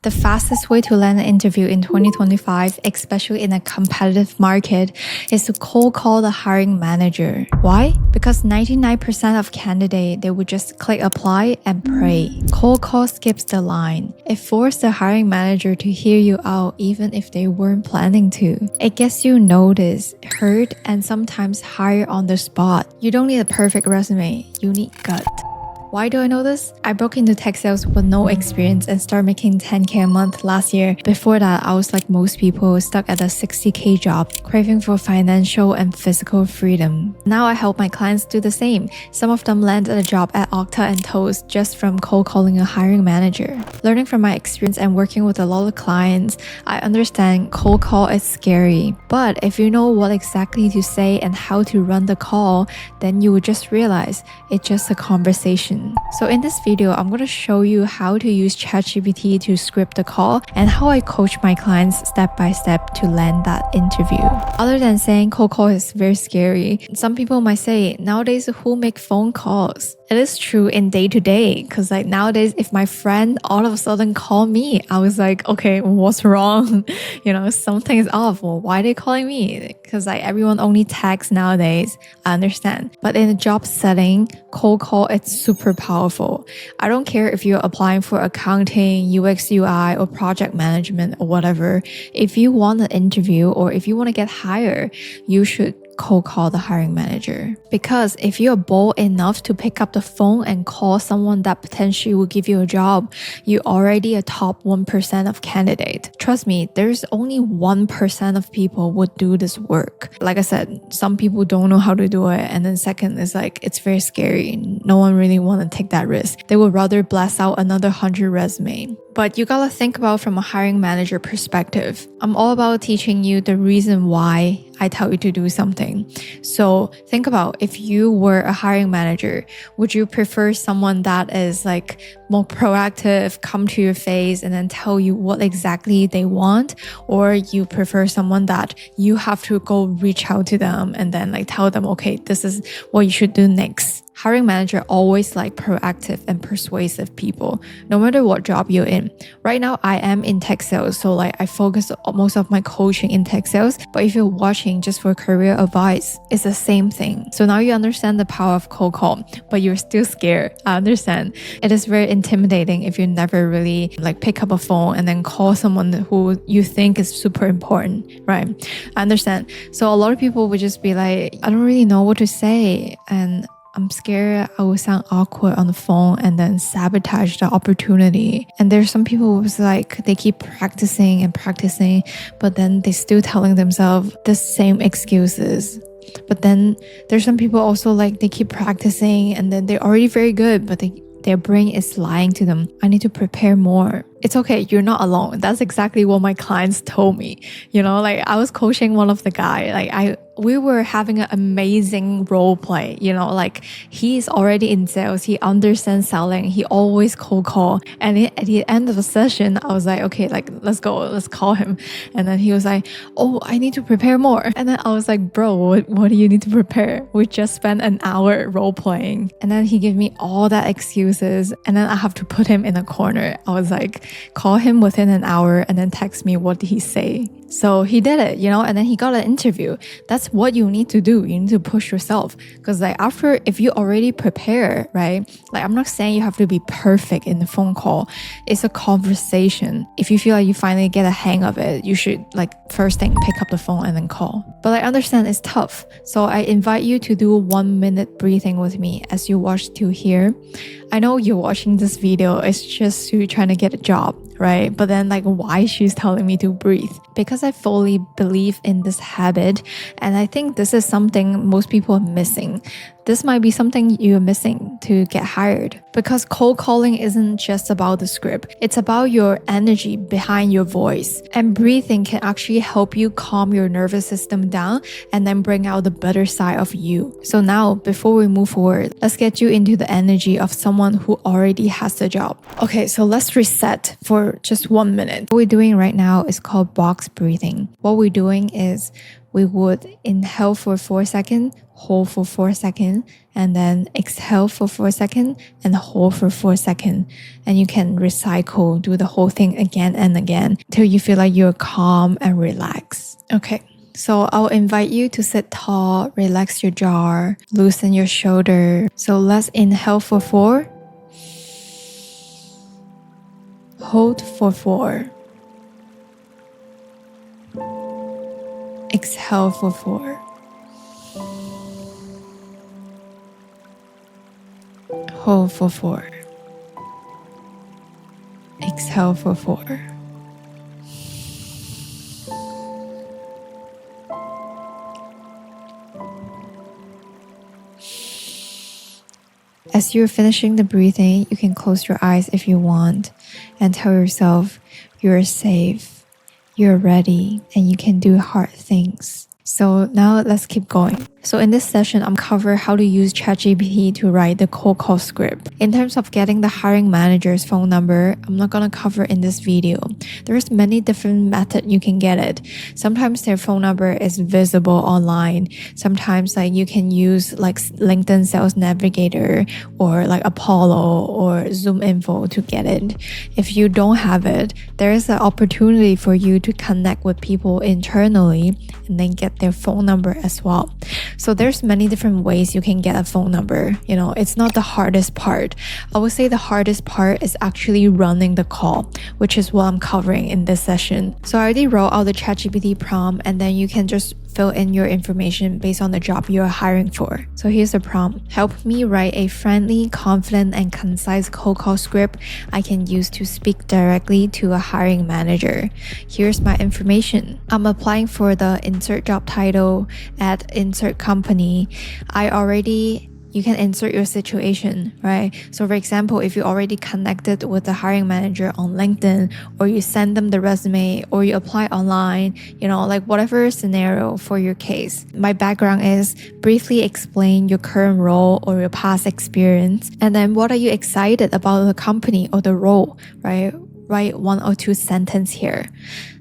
The fastest way to land an interview in 2025, especially in a competitive market, is to cold call the hiring manager. Why? Because 99% of candidates, they would just click apply and pray. Cold call skips the line. It forces the hiring manager to hear you out even if they weren't planning to. It gets you noticed, heard, and sometimes hired on the spot. You don't need a perfect resume, you need gut. Why do I know this? I broke into tech sales with no experience and started making 10K a month last year. Before that, I was like most people, stuck at a 60K job, craving for financial and physical freedom. Now I help my clients do the same. Some of them landed a job at Okta and Toast just from cold calling a hiring manager. Learning from my experience and working with a lot of clients, I understand cold call is scary. But if you know what exactly to say and how to run the call, then you would just realize it's just a conversation. So in this video, I'm going to show you how to use ChatGPT to script the call and how I coach my clients step by step to land that interview. Other than saying cold call is very scary, some people might say, nowadays who make phone calls? It is true in day to day, because like nowadays, if my friend all of a sudden call me, I was like, okay, what's wrong? Something is off. Well, why are they calling me? Because like everyone only texts nowadays. I understand. But in a job setting, cold call, it's super powerful. I don't care if you're applying for accounting, UX, UI, or project management or whatever. If you want an interview or if you want to get hired, you should cold call the hiring manager. Because if you're bold enough to pick up the phone and call someone that potentially will give you a job, you're already a top 1% of candidate. Trust me, there's only 1% of people would do this work. Like I said, some people don't know how to do it. And then second is like, it's very scary. No one really want to take that risk. They would rather blast out another 100 resume. But you gotta think about from a hiring manager perspective. I'm all about teaching you the reason why I tell you to do something. So think about if you were a hiring manager, would you prefer someone that is like more proactive, come to your face and then tell you what exactly they want? Or you prefer someone that you have to go reach out to them and then like tell them, okay, this is what you should do next. Hiring manager always like proactive and persuasive people, no matter what job you're in. Right now, I am in tech sales, so like I focus most of my coaching in tech sales. But if you're watching just for career advice, it's the same thing. So now you understand the power of cold call, but you're still scared. I understand. It is very intimidating if you never really like pick up a phone and then call someone who you think is super important, right? I understand. So a lot of people would just be like, I don't really know what to say, and I'm scared I will sound awkward on the phone and then sabotage the opportunity. And there's some people who's like, they keep practicing and practicing, but then they still telling themselves the same excuses. But then there's some people also like, they keep practicing and then they're already very good, but their brain is lying to them. I need to prepare more. It's okay, you're not alone. That's exactly what my clients told me. Like I was coaching one of the guy, we were having an amazing role play, like he's already in sales, he understands selling, he always cold call. And at the end of the session, I was like, okay, like let's go, let's call him. And then he was like, oh, I need to prepare more. And then I was like, bro, what do you need to prepare? We just spent an hour role playing. And then he gave me all that excuses. And then I have to put him in a corner. I was like, call him within an hour and then text me what did he say. So he did it, and then he got an interview. That's what you need to do. You need to push yourself. Because like after, if you already prepare, right? Like I'm not saying you have to be perfect in the phone call. It's a conversation. If you feel like you finally get a hang of it, you should like first thing, pick up the phone and then call. But I understand it's tough. So I invite you to do 1 minute breathing with me as you watch to here. I know you're watching this video, it's just you trying to get a job, right? But then like why she's telling me to breathe? Because I fully believe in this habit, and I think this is something most people are missing. This might be something you're missing to get hired, because cold calling isn't just about the script. It's about your energy behind your voice. And breathing can actually help you calm your nervous system down and then bring out the better side of you. So now, before we move forward, let's get you into the energy of someone who already has the job. Okay, so let's reset for just 1 minute. What we're doing right now is called box breathing. What we're doing is we would inhale for 4 seconds, hold for 4 seconds, and then exhale for 4 seconds and hold for 4 seconds. And you can recycle, do the whole thing again and again till you feel like you're calm and relaxed. Okay. So I'll invite you to sit tall, relax your jaw, loosen your shoulder. So let's inhale for 4. Hold for 4. Exhale for 4. Hold for 4. Exhale for 4. As you're finishing the breathing, you can close your eyes if you want and tell yourself you're safe, you're ready, and you can do hard things. So now let's keep going. So in this session, I'm cover how to use ChatGPT to write the cold call script. In terms of getting the hiring manager's phone number, I'm not gonna cover in this video. There's many different methods you can get it. Sometimes their phone number is visible online. Sometimes like you can use like LinkedIn Sales Navigator or like Apollo or Zoom Info to get it. If you don't have it, there is an opportunity for you to connect with people internally and then get their phone number as well. So there's many different ways you can get a phone number. You know, it's not the hardest part. I would say the hardest part is actually running the call, which is what I'm covering in this session. So I already wrote out the ChatGPT prompt, and then you can just fill in your information based on the job you're hiring for. So here's the prompt. Help me write a friendly, confident, and concise cold call script I can use to speak directly to a hiring manager. Here's my information. I'm applying for the insert job title at insert company. You can insert your situation, right? So for example, if you already connected with the hiring manager on LinkedIn, or you send them the resume, or you apply online, like whatever scenario for your case. My background is briefly explain your current role or your past experience. And then what are you excited about the company or the role, right? Write 1 or 2 sentences here.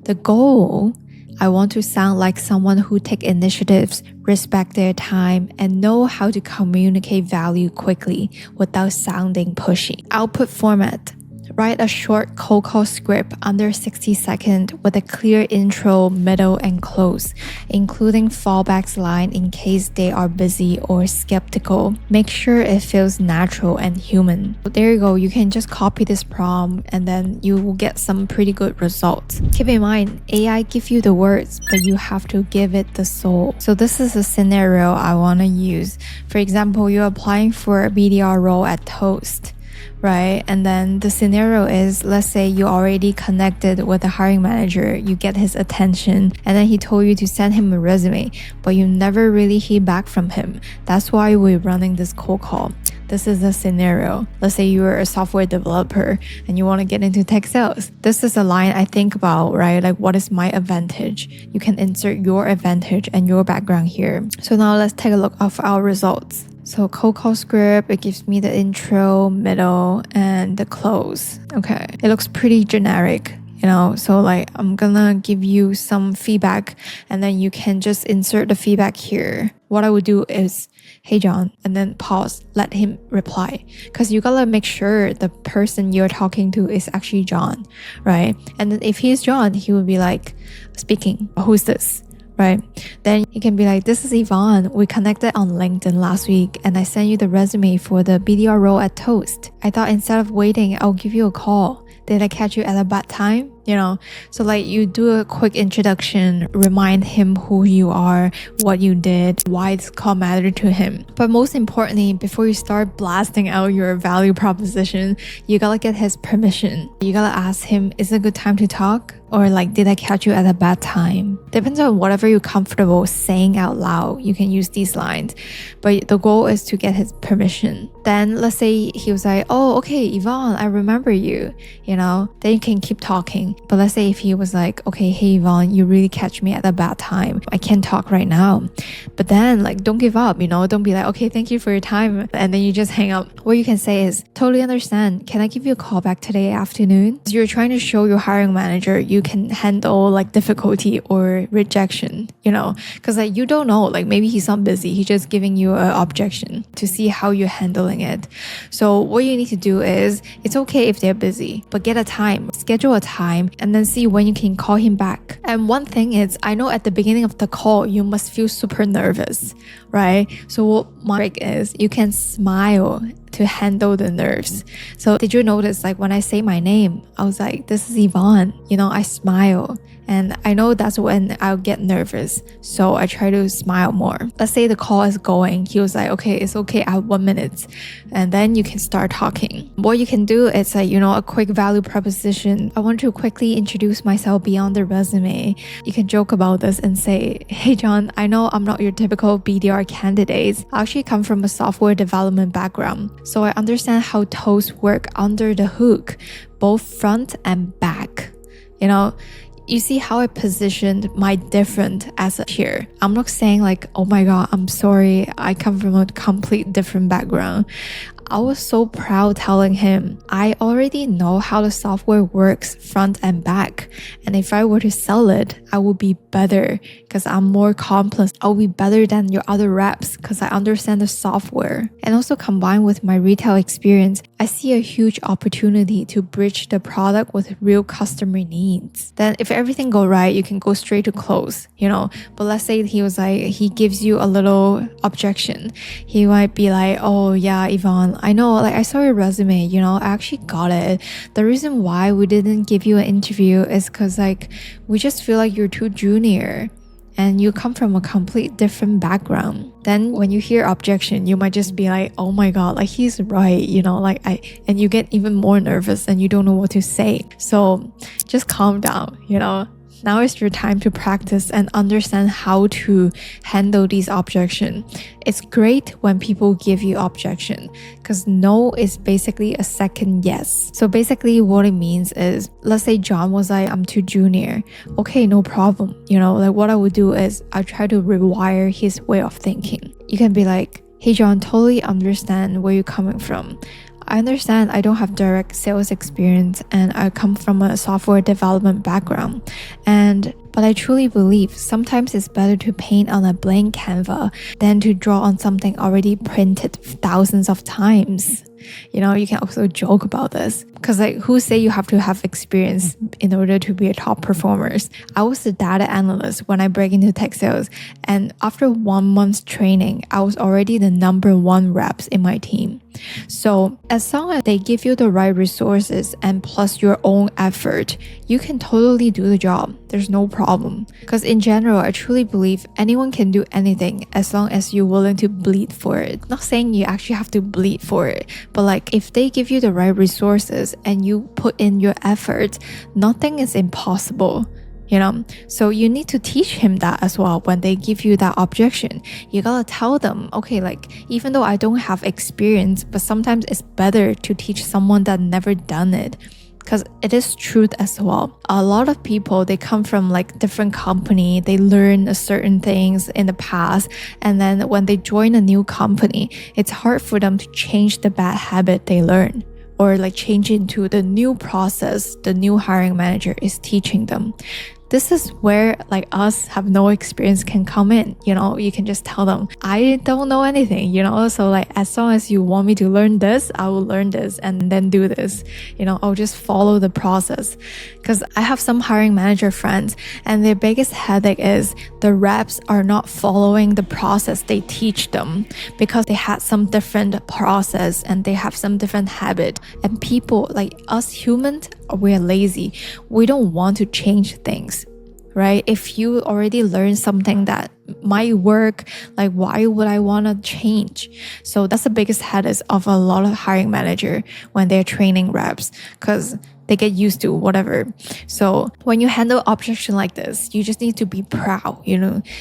The goal, I want to sound like someone who take initiatives, respect their time, and know how to communicate value quickly without sounding pushy. Output format. Write a short cold call script under 60 seconds with a clear intro, middle, and close, including fallbacks line in case they are busy or skeptical. Make sure it feels natural and human. So there you go. You can just copy this prompt and then you will get some pretty good results. Keep in mind, AI give you the words, but you have to give it the soul. So this is a scenario I want to use. For example, you're applying for a BDR role at Toast, right? And then the scenario is, let's say you already connected with the hiring manager, you get his attention, and then he told you to send him a resume, but you never really hear back from him. That's why we're running this cold call. This is a scenario. Let's say you're a software developer and you want to get into tech sales. This is a line I think about, right? Like, what is my advantage? You can insert your advantage and your background here. So now let's take a look of our results. So cold call script, it gives me the intro, middle, and the close. Okay, it looks pretty generic, so like I'm gonna give you some feedback and then you can just insert the feedback here. What I would do is, hey John, and then pause, let him reply, because you gotta make sure the person you're talking to is actually John, right? And then if he's John, he would be like, speaking, who's this? Right? Then you can be like, this is Yvonne. We connected on LinkedIn last week and I sent you the resume for the BDR role at Toast. I thought instead of waiting, I'll give you a call. Did I catch you at a bad time? So like you do a quick introduction, remind him who you are, what you did, why this call mattered to him. But most importantly, before you start blasting out your value proposition, you gotta get his permission. You gotta ask him, is it a good time to talk? Or like, did I catch you at a bad time? Depends on whatever you're comfortable saying out loud. You can use these lines, but the goal is to get his permission. Then let's say he was like, oh, okay, Yvonne, I remember you, then you can keep talking. But let's say if he was like, okay, hey Yvonne, you really catch me at a bad time, I can't talk right now. But then like, don't give up, don't be like, okay, thank you for your time, and then you just hang up. What you can say is, totally understand, can I give you a call back today afternoon? You're trying to show your hiring manager you can handle like difficulty or rejection, because like you don't know, like maybe he's not busy, he's just giving you an objection to see how you're handling it. So what you need to do is, it's okay if they're busy, but get a time, schedule a time, and then see when you can call him back. And one thing is, I know at the beginning of the call you must feel super nervous, right? So what my trick is, you can smile to handle the nerves. So did you notice, like when I say my name, I was like, this is Yvonne, I smile. And I know that's when I'll get nervous, so I try to smile more. Let's say the call is going, he was like, okay, it's okay, I have 1 minute. And then you can start talking. What you can do is like, a quick value proposition. I want to quickly introduce myself beyond the resume. You can joke about this and say, hey John, I know I'm not your typical BDR candidate. I actually come from a software development background, so I understand how tools work under the hook, both front and back. You see how I positioned my different as a peer. I'm not saying like, oh my God, I'm sorry, I come from a complete different background. I was so proud telling him, I already know how the software works front and back. And if I were to sell it, I would be better because I'm more complex. I'll be better than your other reps because I understand the software. And also combined with my retail experience, I see a huge opportunity to bridge the product with real customer needs. Then if everything go right, you can go straight to close, But let's say he was like, he gives you a little objection. He might be like, oh yeah, Yvonne, I know, like I saw your resume, I actually got it. The reason why we didn't give you an interview is because like we just feel like you're too junior and you come from a complete different background. Then when you hear objection, you might just be like, oh my God, like he's right, and you get even more nervous and you don't know what to say. So just calm down, Now is your time to practice and understand how to handle these objections. It's great when people give you objection because no is basically a second yes. So basically what it means is, let's say John was like, I'm too junior. Okay, no problem. Like what I would do is I try to rewire his way of thinking. You can be like, hey John, totally understand where you're coming from. I understand I don't have direct sales experience and I come from a software development background. But I truly believe sometimes it's better to paint on a blank canvas than to draw on something already printed thousands of times. You can also joke about this because like who say you have to have experience in order to be a top performers? I was a data analyst when I break into tech sales, and after 1 month's training, I was already the #1 reps in my team. So as long as they give you the right resources and plus your own effort, you can totally do the job. There's no problem. Because in general, I truly believe anyone can do anything as long as you're willing to bleed for it. Not saying you actually have to bleed for it, but like if they give you the right resources and you put in your effort, nothing is impossible. So you need to teach him that as well. When they give you that objection, you gotta tell them, okay, like even though I don't have experience, but sometimes it's better to teach someone that never done it, because it is truth as well. A lot of people, they come from like different company, they learn certain things in the past, and then when they join a new company, it's hard for them to change the bad habit they learn, or like change into the new process the new hiring manager is teaching them. This is where like us have no experience can come in. You can just tell them, I don't know anything, so like as long as you want me to learn this, I will learn this and then do this. I'll just follow the process. Because I have some hiring manager friends and their biggest headache is the reps are not following the process they teach them because they had some different process and they have some different habit. And people like us humans, we're lazy. We don't want to change things. right? If you already learned something that might work, like why would I want to change? So that's the biggest headache of a lot of hiring manager when they're training reps, because they get used to whatever. So when you handle objection like this, you just need to be proud, you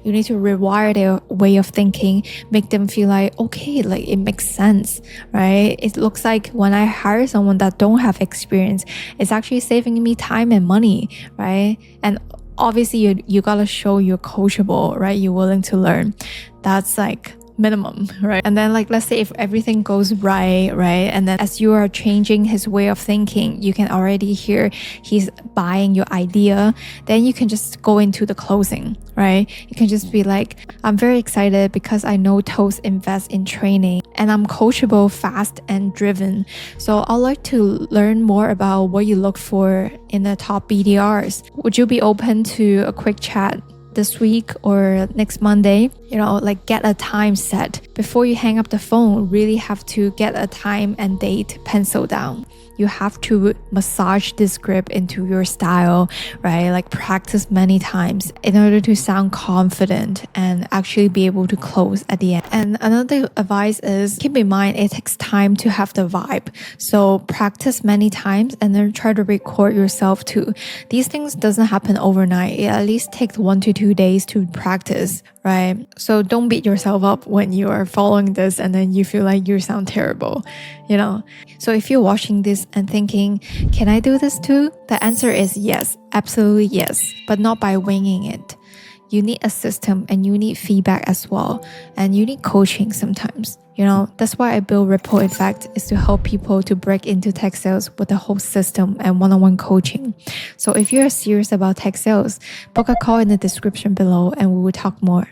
need to rewire their way of thinking, make them feel like, okay, like it makes sense, right? It looks like when I hire someone that don't have experience, it's actually saving me time and money, right? And obviously you gotta show you're coachable, right? You're willing to learn. That's like minimum, right? And then like, let's say if everything goes right, and then as you are changing his way of thinking, you can already hear he's buying your idea, then you can just go into the closing, right? You can just be like, I'm very excited because I know Toast invests in training and I'm coachable, fast and driven. So I'd like to learn more about what you look for in the top BDRs. Would you be open to a quick chat this week or next Monday? Like get a time set. Before you hang up the phone, really have to get a time and date penciled down. You have to massage this script into your style, right? Like practice many times in order to sound confident and actually be able to close at the end. And another advice is keep in mind it takes time to have the vibe. So practice many times and then try to record yourself too. These things doesn't happen overnight. It at least takes 1 to 2 days to practice, right? So don't beat yourself up when you are following this and then you feel like you sound terrible, So if you're watching this and thinking, can I do this too? The answer is yes, absolutely yes, but not by winging it. You need a system and you need feedback as well. And you need coaching sometimes. That's why I build Ripple Effect, is to help people to break into tech sales with a whole system and one-on-one coaching. So if you're serious about tech sales, book a call in the description below and we will talk more.